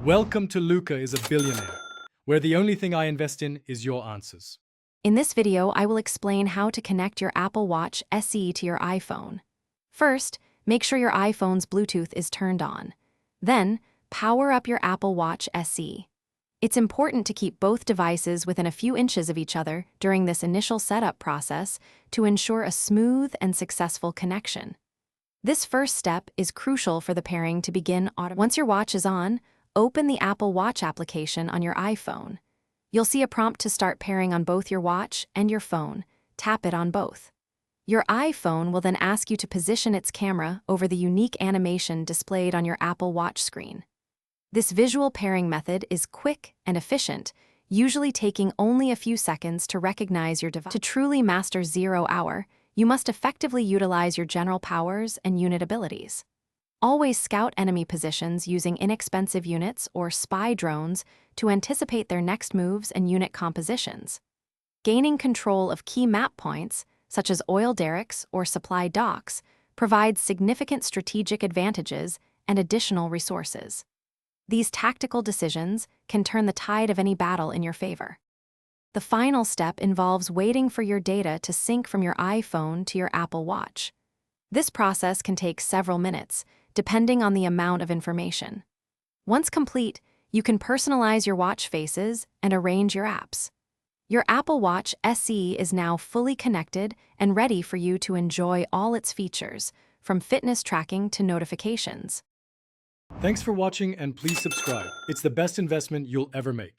Welcome to Luca is a Billionaire, where the only thing I invest in is your answers. In this video, I will explain how to connect your Apple Watch SE to your iPhone. First, make sure your iPhone's Bluetooth is turned on. Then, power up your Apple Watch SE. It's important to keep both devices within a few inches of each other during this initial setup process to ensure a smooth and successful connection. This first step is crucial for the pairing to begin automatically. Once your watch is on, open the Apple Watch application on your iPhone. You'll see a prompt to start pairing on both your watch and your phone. Tap it on both. Your iPhone will then ask you to position its camera over the unique animation displayed on your Apple Watch screen. This visual pairing method is quick and efficient, usually taking only a few seconds to recognize your device. To truly master 0 hour, you must effectively utilize your general powers and unit abilities. Always scout enemy positions using inexpensive units or spy drones to anticipate their next moves and unit compositions. Gaining control of key map points, such as oil derricks or supply docks, provides significant strategic advantages and additional resources. These tactical decisions can turn the tide of any battle in your favor. The final step involves waiting for your data to sync from your iPhone to your Apple Watch. This process can take several minutes, depending on the amount of information. Once complete, you can personalize your watch faces and arrange your apps. Your Apple Watch SE is now fully connected and ready for you to enjoy all its features, from fitness tracking to notifications. Thanks for watching and please subscribe. It's the best investment you'll ever make.